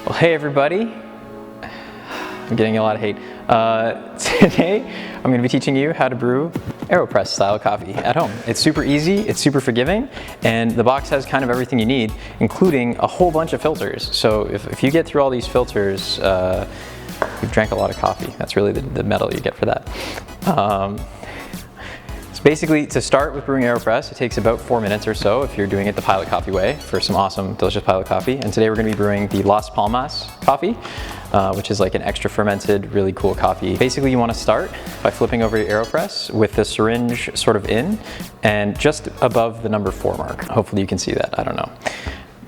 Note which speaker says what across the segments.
Speaker 1: Well, hey everybody. I'm getting a lot of hate. Today, I'm going to be teaching you how to brew Aeropress style coffee at home. It's super easy, it's super forgiving, and the box has kind of everything you need, including a whole bunch of filters. So if you get through all these filters, you've drank a lot of coffee. That's really the medal you get for that. So basically, to start with brewing Aeropress, it takes about 4 minutes or so if you're doing it the Pilot Coffee way for some awesome, delicious Pilot coffee. And today we're going to be brewing the Las Palmas coffee, which is like an extra fermented, really cool coffee. Basically, you want to start by flipping over your Aeropress with the syringe sort of in and just above the number 4 mark. Hopefully you can see that. I don't know.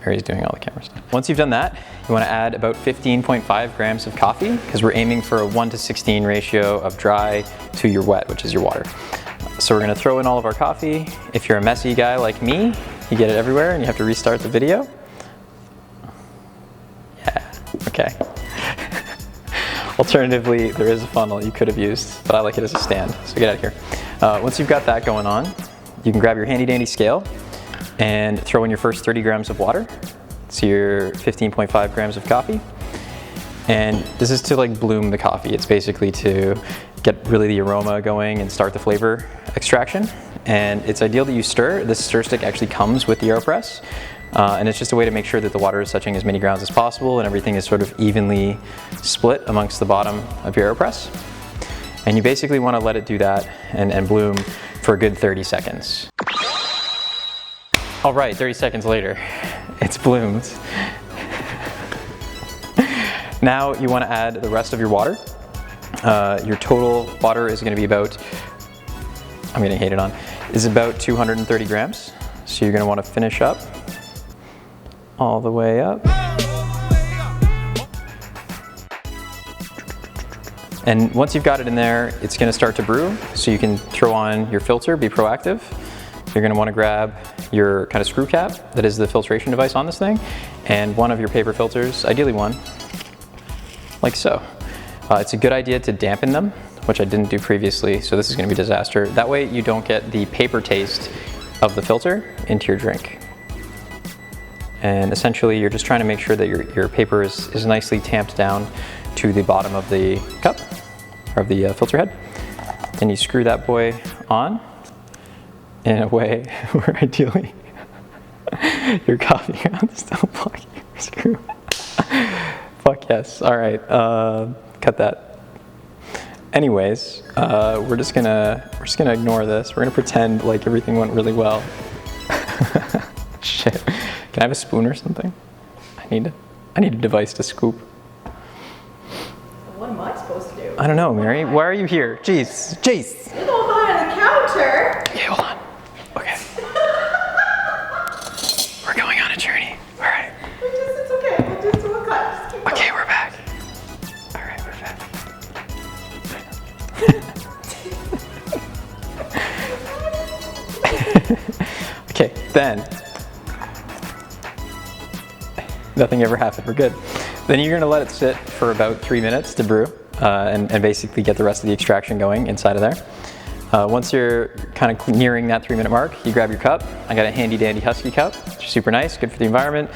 Speaker 1: Mary's doing all the camera stuff. Once you've done that, you want to add about 15.5 grams of coffee because we're aiming for a 1:16 ratio of dry to your wet, which is your water. So we're going to throw in all of our coffee. If you're a messy guy like me, you get it everywhere and you have to restart the video. Yeah, okay. Alternatively, there is a funnel you could have used, but I like it as a stand, so get out of here. Once you've got that going on, you can grab your handy dandy scale and throw in your first 30 grams of water. So your 15.5 grams of coffee. And this is to like bloom the coffee. It's basically to get really the aroma going and start the flavor extraction. And it's ideal that you stir. This stir stick actually comes with the Aeropress. And it's just a way to make sure that the water is touching as many grounds as possible and everything is sort of evenly split amongst the bottom of your Aeropress. And you basically want to let it do that and bloom for a good 30 seconds. All right, 30 seconds later, it's bloomed. Now you want to add the rest of your water. Your total water is going to be about, I'm getting hated on, is about 230 grams. So you're going to want to finish up all the way up. And once you've got it in there, it's going to start to brew. So you can throw on your filter, be proactive. You're going to want to grab your kind of screw cap, that is the filtration device on this thing, and one of your paper filters, ideally one, like so. It's a good idea to dampen them, which I didn't do previously, so this is going to be a disaster. That way you don't get the paper taste of the filter into your drink. And essentially you're just trying to make sure that your paper is nicely tamped down to the bottom of the cup, or of the filter head. Then you screw that boy on in a way where ideally your coffee grounds don't block your screw. Fuck yes. All right, cut that. Anyways, we're just gonna ignore this. We're gonna pretend like everything went really well. Shit. Can I have a spoon or something? I need a device to scoop.
Speaker 2: What am I supposed to do?
Speaker 1: I don't know, Mary. Why are you here? Jeez. Jeez.
Speaker 2: You're going behind the counter.
Speaker 1: Okay, hold on. Okay. We're going on a journey. All right.
Speaker 2: It's okay. We'll just do a cut. Just keep going. Okay,
Speaker 1: we're back. All right, we're back. Okay, then. Nothing ever happened. We're good. Then you're going to let it sit for about 3 minutes to brew and basically get the rest of the extraction going inside of there. Once you're kind of nearing that 3-minute mark, you grab your cup. I got a handy dandy Husky cup, which is super nice, good for the environment,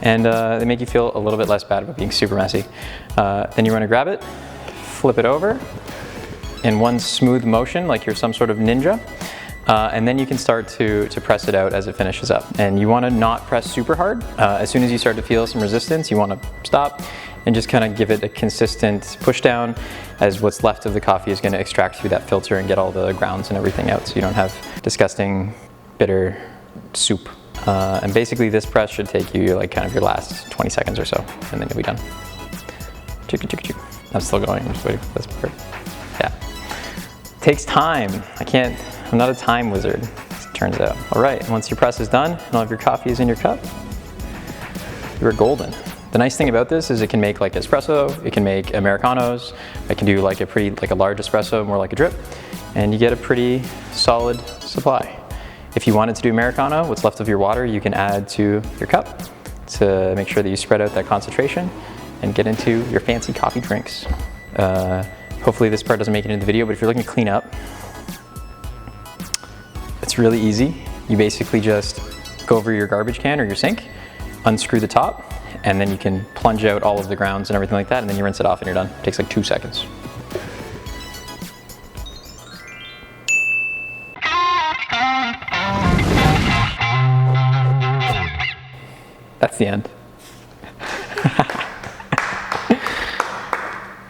Speaker 1: and they make you feel a little bit less bad about being super messy. Then you want to grab it, flip it over in one smooth motion like you're some sort of ninja. And then you can start to press it out as it finishes up. And you want to not press super hard. As soon as you start to feel some resistance, you want to stop and just kind of give it a consistent push down as what's left of the coffee is going to extract through that filter and get all the grounds and everything out so you don't have disgusting, bitter soup. And basically this press should take you like kind of your last 20 seconds or so, and then you'll be done. Chicka chicka chick. I'm still going, I'm just waiting for this part. Yeah. Takes time. I'm not a time wizard, as it turns out. All right, once your press is done and all of your coffee is in your cup, you're golden. The nice thing about this is it can make like espresso, it can make Americanos, it can do like a large espresso, more like a drip, and you get a pretty solid supply. If you wanted to do Americano, what's left of your water you can add to your cup to make sure that you spread out that concentration and get into your fancy coffee drinks. Hopefully this part doesn't make it into the video, but if you're looking to clean up, it's really easy. You basically just go over your garbage can or your sink, unscrew the top, and then you can plunge out all of the grounds and everything like that, and then you rinse it off and you're done. It takes like 2 seconds. That's the end.